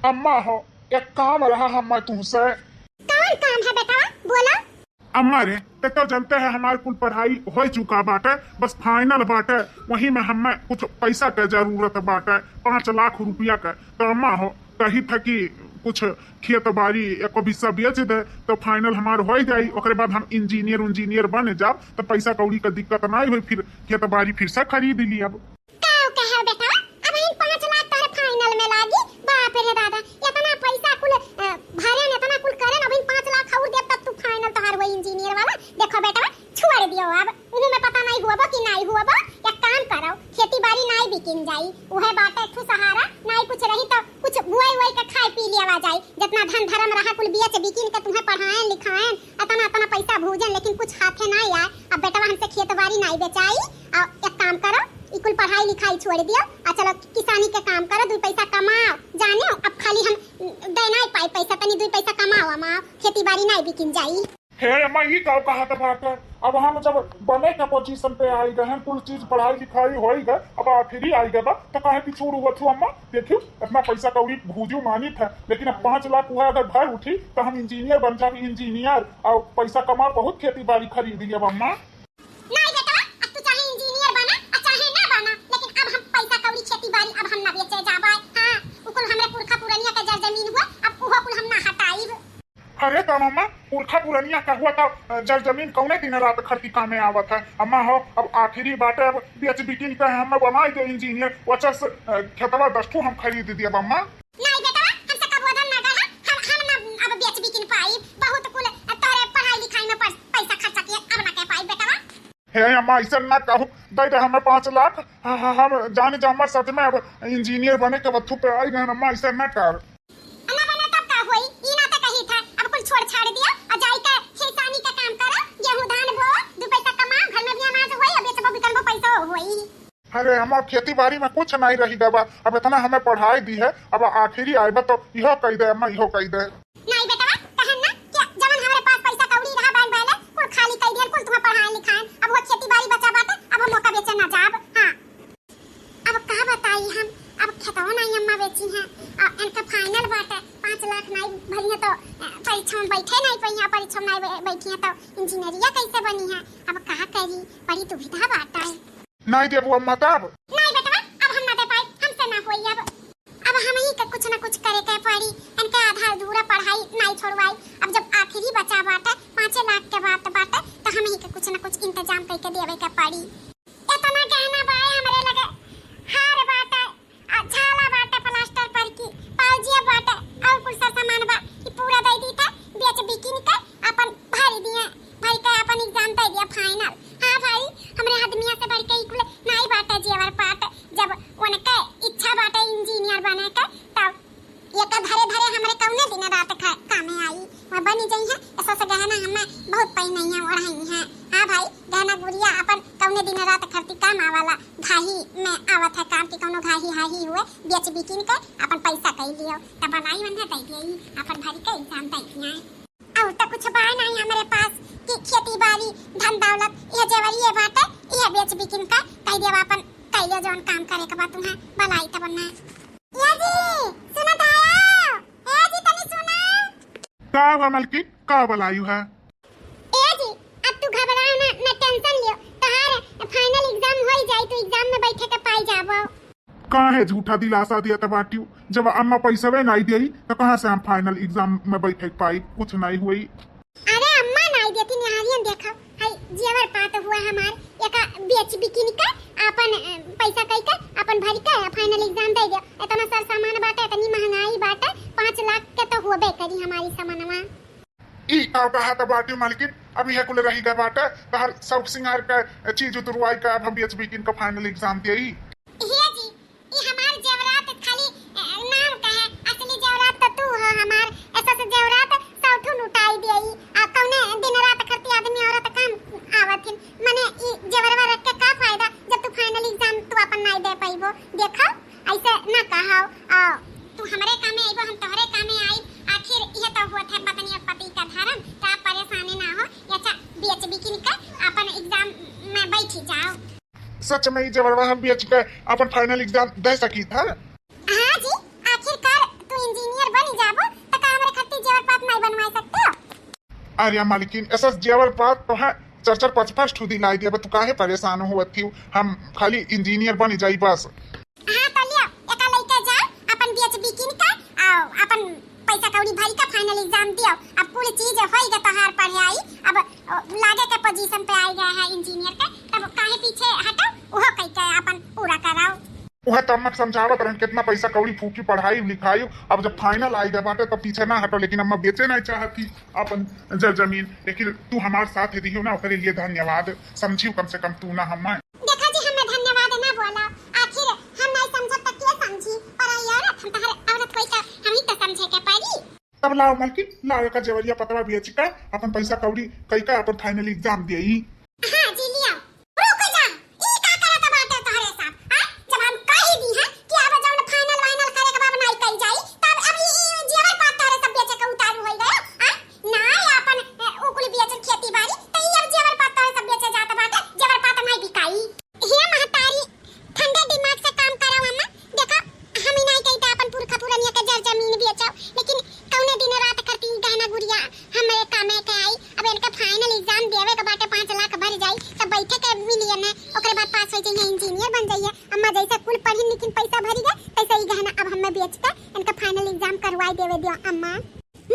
अम्मा हो, एक काम रहा हम्मा तुमसे। कौन काम है बेटा, बोलो। अम्मा रे तो जानते हैं हमारे कुल पढ़ाई हो चुका बाटे, बस फाइनल बाटे। वही में हमें कुछ पैसा के जरूरत बाटे, 5 लाख रुपया के। तो अम्मा हो कही था कि कुछ खेत बाड़ी एको हिस्सा बेच दे तो फाइनल हमार हो जाई। ओकरे बाद हम इंजीनियर बने जाब तो पैसा कौड़ी का दिक्कत नहीं हुई, फिर खेत बाड़ी फिर से खरीद ली। अब काऊ कहे बेटा, अब इन 5 लाख तारे फाइनल में लागी। बाप रे दादा, इतना पैसा कुल भरे ने, इतना कुल करे ना, अब इन 5 लाख और दे तब तू फाइनल तोहार वही इंजीनियर वाला। देखो बेटा छोड़ दियो, अब उन्हें में पता नहीं हुआ कि नहीं हुआ। एक काम करो, खेती बाड़ी नहीं बिकिन जाई, उहे बाटे एक सहारा नहीं कुछ रही तो कुछ बुआई का खाए पी लिया जाए। जितना धन धर्म रहा कुल बेच बिकिन के तुम्हें पढ़ाएं लिखाएं, इतना पैसा भूजन, लेकिन कुछ हाथे नहीं आए। अब बेटा हमसे खेत बाड़ी नहीं बेचाई। और एक काम करो, इकुल पढ़ाई लिखाई छोड़ दियो और चलो किसानी के काम करो, 2 पैसा कमाओ। जाने अब खाली हम दे नहीं पाई पैसा, तनी 2 पैसा कमाओ, अमाओ खेती बाड़ी नहीं बिकिन जाई। हे अम्मा ये का कहा था बात है। अब हम जब बने का पोजीशन पे आई गए हैं, कुल चीज पढ़ाई लिखाई हो ही गए, अब आखिरी आई गए तो कहे कि छोड़ हुआ थू। अम्मा देखियो इतना पैसा कौड़ी भूजू मानी था, लेकिन अब 5 लाख हुआ अगर भर उठी तो हम इंजीनियर बन जाए। इंजीनियर और पैसा कमा बहुत खेती बाड़ी खरीदी। अब अम्मा नहीं बेटा, अब तू चाहे इंजीनियर बना और चाहे ना बना, लेकिन अब हम पैसा कौड़ी खेती बाड़ी अब हम ना बेचे जाबा। हां उकुल हमरे पुरखा पुरनिया का जर जमीन हुआ, अब उहो कुल हम ना हटाई। अरे तो अम्मा पुरखा पुरनिया का हुआ था जल जमीन कौने दिन रात खर्ची कामे आवत है। अम्मा हो अब आखिरी बाटे, अब बेच बिकिन का हमें बनाई दे इंजीनियर, वचा से खेतवा 10 ठो हम खरीद दिए। अम्मा नहीं बेटा, हमसे कब वदन ना गए, हम ना अब बेच बिकिन पाई। बहुत कुल तोरे पढ़ाई लिखाई में पैसा खर्चा किए, अब ना कह पाई बेटा। हे अम्मा ऐसा ना कहू, दे दे हमें 5 लाख। हम जाने जा हमारे साथ में अब इंजीनियर बने के वथु पे आई गए। अम्मा ऐसा ना कर। अन्ना बने तब का होई, ई ना तो कही था। अब कुल छोड़ छाड़ दिया और जाई के खेसानी का काम करो, गेहूं धान बो, 2 पैसा कमाओ, घर में भी अनाज होई, अब बेचबो बिकनबो पैसा होई। अरे हमार खेती बाड़ी में कुछ नहीं रही गवा, अब इतना हमें पढ़ाई दी है, अब आखिरी आएगा तो इहो कह दे अम्मा, इहो कह दे। नहीं बेटा कहन ना कि जवन हमारे पास पैसा कौड़ी रहा बैंक बैलेंस कुल खाली कह दिया, कुल तुम्हें पढ़ाए लिखाए। अब वो खेती बाड़ी बचा बात, अब हम मौका बेचे ना जाब। हां अब का बताई हम, अब खेतवा नहीं अम्मा बेची है और इनका फाइनल बात है। 5 लाख नहीं भरी है तो परीक्षा में बैठे नहीं पई है, परीक्षा में नहीं बैठी है तो इंजीनियरिया कैसे बनी है। अब कहा करी, बड़ी दुविधा बात है। नहीं देबू अम्मा तब। नहीं बेटा अब हम ना दे पाए, हमसे ना होई। अब हम ही का कुछ ना कुछ करे के पड़ी, इनके आधा अधूरा पढ़ाई नहीं छोड़वाई। अब जब आखिरी बचा बाटे 5 लाख के बात बाटे तो हम ही का कुछ ना कुछ इंतजाम करके देवे के पड़ी। इतना गहना बाए हमरे लगे, हार बाटे, झाला बाटे, प्लास्टर पर की पाउजिया बाटे और कुछ सामान बा, ई पूरा दे दी था बेच बिकिन के अपन भर दिए, भाई का अपन एग्जाम दे दिया फाइनल। हां भाई हमरे आदमिया से बढ़ के इकुल नहीं बाटे जेवर पाट। जब उनके इच्छा बाटे इंजीनियर बने के तब ये का धरे धरे हमरे कौने दिन रात कामे आई, मैं बनी जाई है। ऐसा से गहना हमें बहुत पई नहीं है ओढ़ाई है। हां भाई गहना गुड़िया अपन कौने दिन रात खर्ची काम आवाला, घाही में आवत है काम की, कोनो घाही हाही हुए बेच बिकिन के अपन पैसा कई लियो तब बनाई बंधे दई गई अपन भरी के एग्जाम दई दिया। और तो कुछ बा नहीं हमारे पास कि खेती बाड़ी धन दौलत ये जेवर ये बाटे, ये बेच बिकिन का कई देवा अपन कइयो जोन काम करे के बाद तुम्हें भलाई त बनना। ये जी सुनत आयो, ए जी तनी सुनाओ। का हमल की का बलायु है। ए जी अब तू घबराओ ना टेंशन लियो, तहार फाइनल एग्जाम होई जाई तो एग्जाम में बैठे के पाई जाबो। काहे झूठा दिलासा दिया था बाटियो, जब अम्मा पैसा वे नहीं दी तो कहां से हम फाइनल एग्जाम में बैठे पाई, कुछ नहीं हुई। अरे अम्मा नहीं देती निहारियन देखो, हाय जेवर पात हुआ हमार एका बेच बिकिन का अपन पैसा कई के अपन भरी के फाइनल एग्जाम दे दिया। इतना सर सामान बाटे, इतनी महंगाई बाटे, 5 लाख के तो होबे करी हमारी सामानवा। ई का कहा था बाटियो मालकिन, अभी है कुल रही गए बाटे तो हर सब सिंगार का चीज उतरवाई का, अब हम बेच बिकिन का फाइनल एग्जाम दिए। हे जी ई हमार जेवरात खाली नाम का है, असली जेवरात तो तू है हमार। ऐसा से जेवरात सौठू लुटाई देई आ कौने दिन रात खर्ची आदमी औरत काम आवत हिन। माने ई जेवरवा रख के का फायदा जब तू फाइनल एग्जाम तू अपन नहीं दे पाइबो। देखो ऐसे ना कहो, तू हमरे कामे आइबो, हम तोहरे कामे आई। आखिर ये तो हुआ था पत्नी और पति का धर्म, तो आप परेशानी ना हो। अच्छा बेच बिकिन का अपन एग्जाम में बैठी जाओ। सच में ही जब हम बेच के अपन फाइनल एग्जाम दे सकी था। हाँ जी आखिरकार तू इंजीनियर अरे मालकिन ऐसा जेवर बात तो है, चर चर पच पच ठुदी लाई दिया, तू काहे परेशान हुआ थी? हम खाली इंजीनियर बन जाई बस। हाँ तो लिया एका लइके जा अपन बीएचबी किन का आओ अपन पैसा कौड़ी भरी का फाइनल एग्जाम दियो। अब पूरी चीज होई के तोहार पढ़े आई, अब लागे के पोजीशन पे आई गया है इंजीनियर के, तब काहे पीछे हटो, ओहो कह के अपन पूरा कराओ। वह तब मैं समझावत रहे कितना पैसा कौड़ी फूकी पढ़ाई लिखाई, अब जब फाइनल आई गया बाटे तब पीछे ना हटो। लेकिन अम्मा बेचे नहीं चाहती अपन जमीन, लेकिन तू हमारे साथ रही हो ना, ओकरे लिए धन्यवाद। समझियो कम से कम तू ना हम। देखा जी हमें धन्यवाद ना बोला, आखिर हम नहीं समझत त के समझी, पर औरत हम तहर औरत कोई का हम ही तो समझे के पड़ी। तब लाओ मालकिन, लाओ का जेवरिया पतवा बेच का अपन पैसा कौड़ी कई का अपन फाइनल एग्जाम दिए। हाँ जी लिया। रुक जा, ई का करत बाटे तोहरे साथ? हां जब हम कह दी है कि अब जौन फाइनल वाइनल करे के बाद नहीं कल जाई, तब अब ई जेवर बात तोहरे सब बेचे के उतारू होई गयो। हां ना अपन ओकुल बेचन खेती बाड़ी त ई अब जेवर बात तोहरे सब बेचे जात बाटे, जेवर बात नहीं बिकाई। हे महतारी ठंडे दिमाग से काम करो अम्मा। देखो हम ही नहीं कहते अपन पुरखा पुरनिया के जर जमीन बेचो, लेकिन कौने दिन रात करती गहना गुड़िया हमरे कामे के आई। अब इनका फाइनल एग्जाम देवे के बाटे 5 लाख भर जाई तब बैठे के मिलियन है, ओकरे बाद पास हो जाइए इंजीनियर बन जाइए। अम्मा जैसे कुल पढ़ी लेकिन पैसा भरी गए तैसे ही गहना अब हमें बेच के इनका फाइनल एग्जाम करवाई देवे दियो अम्मा।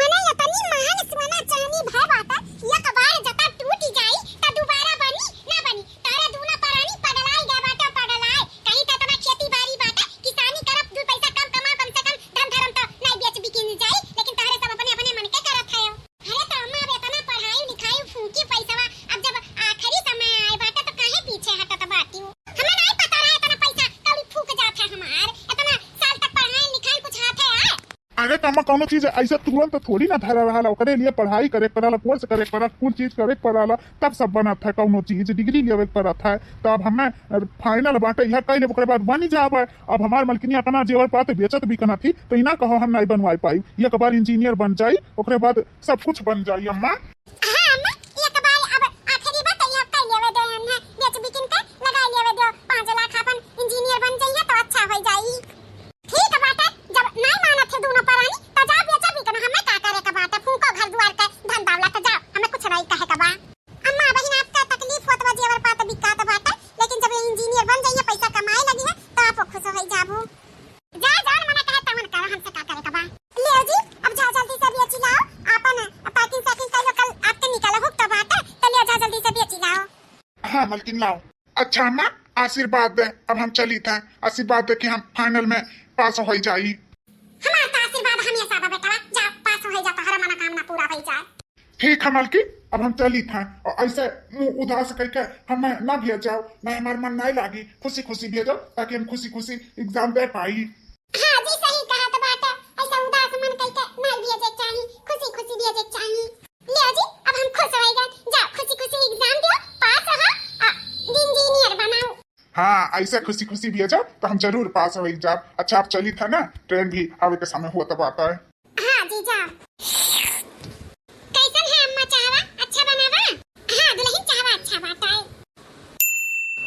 मने इतनी महान सोना चांदी भय बाटा एक बार जता टूट जाई त दोबारा बनी ना बनी। तारे दूना परानी पगलाई गए बाटा पगलाई, कहीं त तना खेती बाड़ी बाटा किसानी करब, दो पैसा कम कमा कम से कम धन धर्म तो नहीं बेच बिकिन जाई, लेकिन तारे सब अपने अपने मन के करत है। अरे तो अम्मा अब इतना पढ़ाई लिखाई फूकी पैसा, अब जब आखिरी समय आए बाटा तो काहे पीछे हटत बाटी? हमें नहीं पता रहा इतना पैसा कौड़ी फूक जात है हमार, इतना साल तक पढ़ाई लिखाई कुछ हाथ है। अरे तो अम्मा कौनो चीज ऐसा तुरंत थोड़ी ना धरा रहा, ओकरे लिए पढ़ाई करे पड़ाला, कोर्स करे पड़ाला, कुछ चीज करे पड़ाला, तब सब बनत है। कौनो चीज डिग्री लेवे पड़त है, तो अब हमें फाइनल बाटे यह कह ले, ओकरे बाद बन जावे। अब हमार मलकिनी अपना जेवर पाते बेचत भी कना थी, तो इना कहो हम नहीं बनवाई पाई। एक बार इंजीनियर बन जाई, ओकरे बाद सब कुछ बन जाई अम्मा। हां अम्मा एक बार अब आखिरी बात ये कह लेवे दे हमने बेच बिकिन के लगा लेवे दो 5 लाख अपन इंजीनियर बन जाइए तो अच्छा हो जाई। ठीक बात है, जब नहीं मानत थे दोनों परानी तो जा बेचा भी कना, हमें का करे का बात है? फूको घर द्वार के धन दौलत जाओ, हमें कुछ नहीं कहे का बा। अम्मा बहिन आपका तकलीफ होत बा जेवर पात बिकात बाटे, लेकिन जब इंजीनियर बन जाइए पैसा कमाए लगी है तो आप खुश हो जाबू। जा जान मना कहे तमन कर, हमसे का करे का बा। ले जी अब जा जल्दी से बेच लाओ, अपन पैकिंग सैकिंग कर लो, कल आपके निकाला हो तब बाटे, तो ले जा जल्दी से बेच लाओ। हाँ मलकिन लाओ। अच्छा अम्मा आशीर्वाद दे, अब हम चली था, आशीर्वाद दे कि हम फाइनल में पास हो जाई। हमारा तो आशीर्वाद हमेशा बा बेटा, जा पास हो जा तो हर मनोकामना पूरा हो जाए। ठीक है मालकिन, अब हम चली था, और ऐसे मुंह उदास करके हमें ना भेज जाओ, नहीं हमारा मन नहीं लागी, खुशी खुशी भेजो ताकि हम खुशी खुशी एग्जाम दे पाई। हाँ जी सही कहा तो बात है, ऐसा उदास मन करके नहीं भेजे चाहिए, खुशी खुशी भेजे चाहिए। ले जी अब हम खुश हो गए, जा खुशी खुशी एग्जाम दो, पास हो इंजीनियर बनाओ। हाँ ऐसे खुशी खुशी भेजो तो हम जरूर पास हो एग्जाम। अच्छा आप चली था ना, ट्रेन भी आवे के समय हुआ तब आता है। हाँ जी जा। कैसन है अम्मा चाहवा? अच्छा बनावा? हाँ दुल्हन चाहवा अच्छा बात है।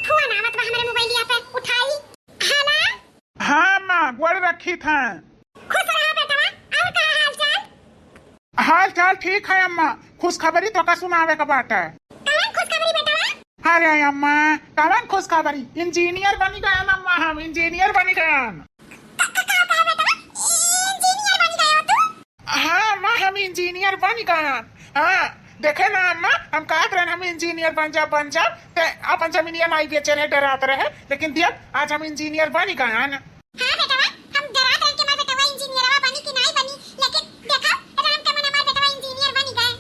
फोन आवत बा हमारे मोबाइलिया पे, उठाई। हेलो हाँ माँ गोड़ रखी था। खुश रहा बेटवा, और का हाल चाल? हाल चाल ठीक है अम्मा, खुश खबरी तो का सुनावे का बात है। कौन खुशखबरी बेटवा? अरे अम्मा कौन खुश खबरी, इंजीनियर बनी गया अम्मा, हम इंजीनियर बनी गया। इंजीनियर बन गए हो तू? हाँ अम्मा हम इंजीनियर बन गए। हाँ देखे ना अम्मा, हम कहा रहे हम इंजीनियर बन जा ते अपन जमीनिया नहीं बेचे रहे, डराते रहे, लेकिन देख आज हम इंजीनियर बन गए। हाँ बेटवा हम डरात रहे कि हमारा बेटवा इंजीनियरवा बनी कि नहीं बनी, लेकिन देखो राम के मन हमारा बेटवा इंजीनियर बन गए।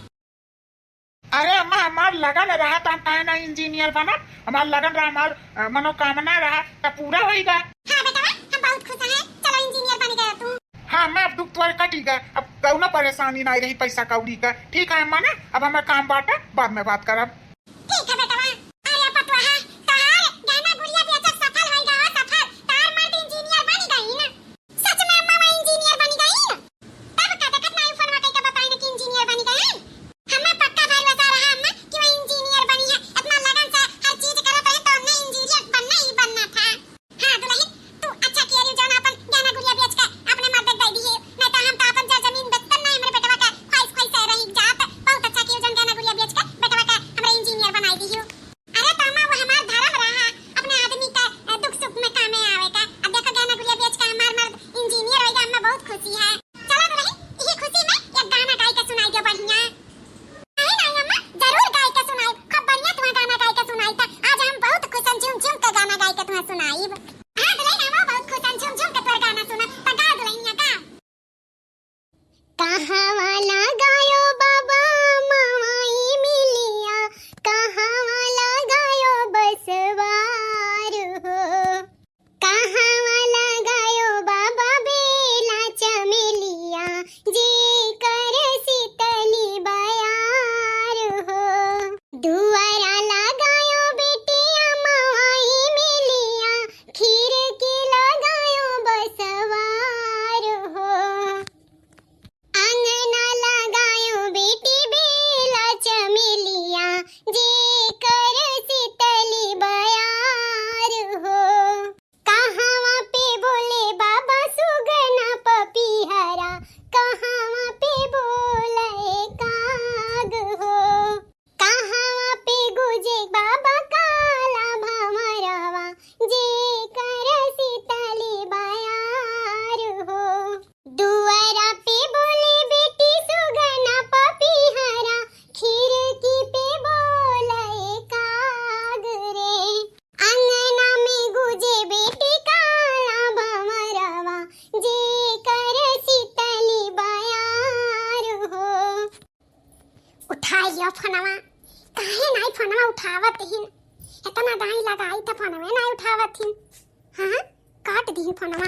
अरे अम्मा हमार लगन रहा तो हम कहे ना इंजीनियर बना, हमार लगन रहा, हमार मनोकामना रहा तो पूरा होगा। हाँ बेटवा हम बहुत खुश हैं, चलो इंजीनियर बन गए तू। हाँ मैं अब दुख तुम्हारे कटी गए, अब कौनो परेशानी नहीं रही पैसा कौड़ी का। ठीक है अम्मा ना, अब हमें काम बांटा, बाद में बात करब। ठीक है बेटवा। अरे पतवा है तहार गहना गुड़िया बेचब सफल हो गया, सफल तार मर्द इंजीनियर बन गई ना। सच में अम्मा मैं इंजीनियर बन गई ना, तब का देखत नहीं फोन में कह के बताई ना कि इंजीनियर बन गई। हमें पक्का भरोसा रहा अम्मा कि मैं इंजीनियर बनी है, इतना लगन से हर चीज करत है तो हमने इंजीनियर बनना ही बनना था। हां दुल्हन तू अच्छा किया रे जान अपन गहना गुड़िया बेच के अपने मर्द दे दी है, नहीं तो हम तो अपन जमीन बेचते नहीं, मेरे बेटवा का ख्वाहिश ख्वाहिश रही जात। बहुत अच्छा किया जान कहाँ वाला गायो बाबा माई मिलिया, कहाँ वाला गायो बसवार हो, कहाँ वाला गायो बाबा बेला चमेलिया, जे कर शीतली बयार हो, दुआरा लगायो बेटिया माई मिलिया, खिड़की लगायो बसवार हो, आंगना लगायो बेटी बेला चमेलिया, जे कर शीतली बयार हो, कहाँ पे बोले बाबा सुगना पपीहरा, कहाँ पे बोले काग हो, कहाँ पे गुजे बाबा काला भमरवा, जे कर शीतली बयार हो, दुआरा पे बोले बेटी सुगना पपीहरा, खिड़की पे बोले काग रे, अंगना में गुजे बेटी काला भमरवा, जे कर शीतली बयार हो। उठाइयो फोनवा, काहे नहीं फोनवा उठावत हिन, इतना दाई लगाई था फोनवा नहीं उठावत हिन, हाँ काट दी फोनवा।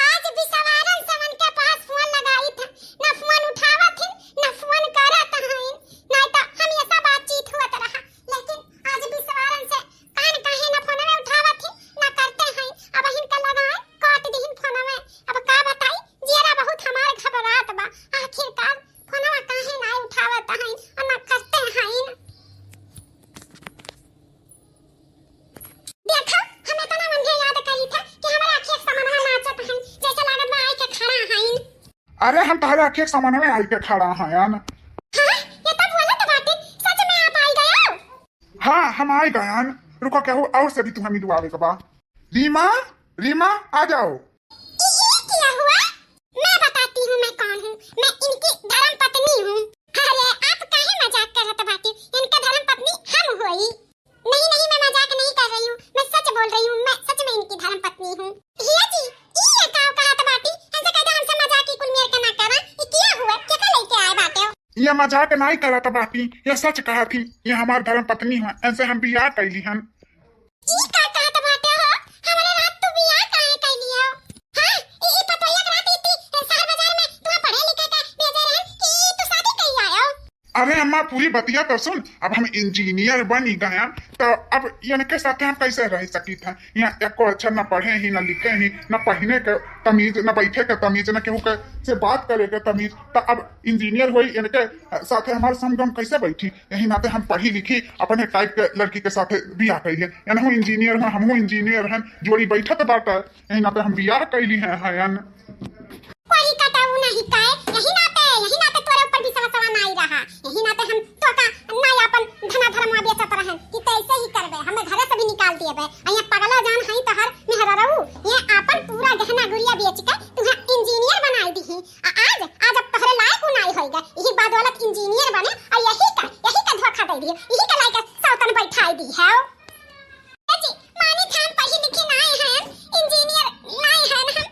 आज भी सवारन समन के पास फोन लगाई था, ना फोन उठावत हिन ना फोन करत हइन, नहीं तो हमेशा बातचीत होत रहा, लेकिन आज भी सवारन से कान काहे ना फोनवा उठावत हिन ना करते हइन, अब हिनका लगाए काट दी हिन फोनवा। अब का बताई जेरा बहुत हमारे घबरात बा, आखिरकार फोनवा काहे ना उठावत हइन और ना करते हइन। देखा हमें तो ना मंझे याद करी था कि हमारे आंखें समनवा नाचत हइन, जैसे लागत बा आई के खड़ा हइन। अरे हम तुम्हारे आँखें के सामने में आई के खड़ा हैं यार। हाँ ये तो बोला तो बातें सच में आप आई गए हो। हाँ हम आई गए हैं। रुको क्या हो और से भी तुम्हें मिलवा आवे के बाद। रीमा रीमा आ जाओ। ये क्या हुआ? मैं बताती हूँ मैं कौन हूँ, मैं इनकी धर्म पत्नी हूँ। अरे आप काहे मजाक कर रहे बाटी, इनका धर्म पत्नी हम हुई। नहीं नहीं मैं मजाक नहीं कर रही हूँ, मैं सच बोल रही हूँ, मैं सच में इनकी धर्म पत्नी हूँ। हिया जी ये काव कहा था बाटी, ऐसे कहते हमसे मजाक की कुल मेरे के ना करा, ये क्या हुआ, क्या लेके आए बाटे हो? ये मजाक नहीं करा था बाटी, ये सच कहा थी, ये हमार धर्म पत्नी है, ऐसे हम बियाह कैली हन। ई का कहा था बाटे हो, हमारे रात तू बियाह काहे कैली हो? हां ई पतोया के रात इतनी शहर बाजार में तू पढ़े लिखे का भेजे रहन कि तू शादी कई आयो। अरे अम्मा पूरी बतिया तो सुन, अब हम इंजीनियर बनी गए तो अब इनके साथ हम कैसे रह सकी था। यहाँ एक को अच्छा न पढ़े ही न लिखे ही न पहने के तमीज न बैठे के तमीज न केहू के से बात करे के तमीज, तो अब इंजीनियर हुई इनके साथ हमारे समगम कैसे बैठी। यही नाते हम पढ़ी लिखी अपने टाइप के लड़की के साथ बियाह कैली, एनहू इंजीनियर हैं हमहू इंजीनियर हैं, जोड़ी बैठत बाटा, यही नाते हम बियाह कैली हैं। कोई कटाऊ नहीं काए, यही नाते तोरे ऊपर भी सवा सवा नहीं रहा, यही नाते हम तो का नहीं अपन धना धर्म बेचत रहन कि तैसे ही करबे, हमें घरे से भी निकाल दिएबे। अया पगला जान हई तहर मेहरा रहू, ये अपन पूरा गहना गुड़िया बेच के तुहा इंजीनियर बनाई दी। आज अब तहरे लायक नहीं होइगा, यही बदौलत इंजीनियर बने और यही का धोखा दे दिए, यही का लायक सौतन बैठाई दी है। जी मानी थान पढ़ी लिखी नहीं है, इंजीनियर नहीं है हम,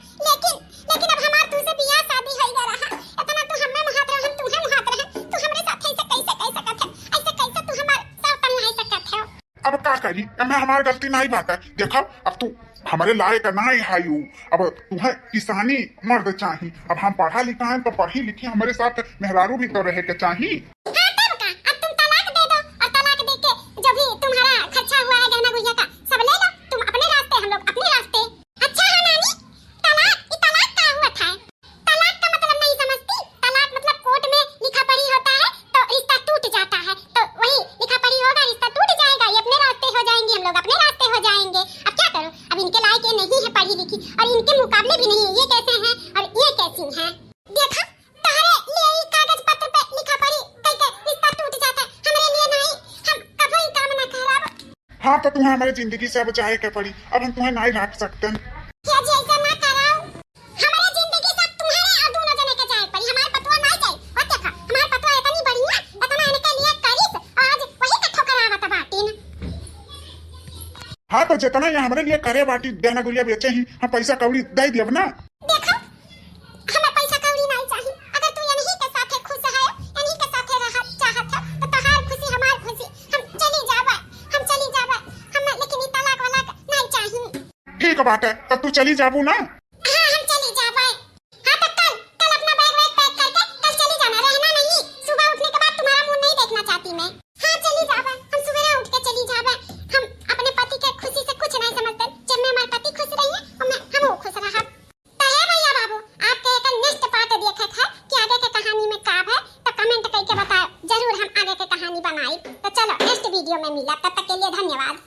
लेकिन अब हमार तुसे बियाह शादी होई ग रहा, इतना तू हमें महात रहन तुहे महात रहन, तू हमरे साथ ऐसे कैसे कह सकत है, ऐसे कैसे तू हमार सौतन नहीं सकत है। अब का करी, मैं हमारी गलती नहीं बात है। देखो अब तू हमारे लायक नहीं है यू, अब तुम्हें किसानी मर्द चाहिए, अब हम पढ़ा लिखा है तो पढ़ी लिखी हमारे साथ मेहरारू भी तो रहे के चाहिए। हाँ तब का, अब तुम तलाक दे दो और तलाक दे के जो भी तुम्हारा खर्चा हुआ है गहना गुड़िया का सब ले लो, तुम अपने रास्ते हम लोग अपने रास्ते। अच्छा है नानी, तलाक का हुआ था, तलाक का मतलब नहीं समझती, तलाक मतलब कोर्ट में लिखा पढ़ी होता है तो रिश्ता टूट जाता है, तो वही लिखा पढ़ी होगा रिश्ता टूट जाएगा, ये अपने रास्ते हो जाएंगे हम लोग अपने रास्ते हो जाएंगे। अब क्या करूं, अब इनके लायक ये नहीं है पढ़ी लिखी और इनके मुकाबले भी नहीं है, ये कैसे हैं और ये कैसी हैं। देखा तारे लिए कागज पत्र पे लिखा पढ़ी कई रिश्ता टूट जाता है, हमारे लिए नहीं, हम कभी काम ना खराब। हाँ तो तुम्हें हमारी जिंदगी से अब जाए के पड़ी, अब हम तुम्हें नहीं रख सकते। क्या जी ऐसा ना कराओ, हमारे जिंदगी सब तुम्हारे और दोनों जने के जाए पड़ी, हमारे पतवा नहीं जाए। और देखा हमारे पतवा इतनी बढ़िया, इतना इनके लिए करिस और आज वही का ठोकरावत बाटीन। हाँ तो जितना ये हमारे लिए करे बाटी गहना गुड़िया बेचे ही, हम पैसा कौड़ी दे दिए ना। देखो हमें पैसा कौड़ी नहीं चाहिए, अगर तू बाटे तब तू चली जाबू ना। हाँ हम चली जाबे। हाँ तो कल अपना बैग वैग पैक करके कल चली जाना, रहना नहीं। सुबह उठने के बाद तुम्हारा मुंह नहीं देखना चाहती मैं। हाँ चली जाबे, हम सुबह उठ के चली जाबे। हम अपने पति के खुशी से कुछ नहीं समझते। जब में हमारे पति खुश रहिए और हम वो खुश रहा। तो है भैया बाबू, आपके एक नेक्स्ट पार्ट देखे थे कि आगे के कहानी में का है, तो कमेंट करके बताओ, जरूर हम आगे के कहानी बनाई। तो चलो नेक्स्ट वीडियो में मिला, तब तक के लिए धन्यवाद।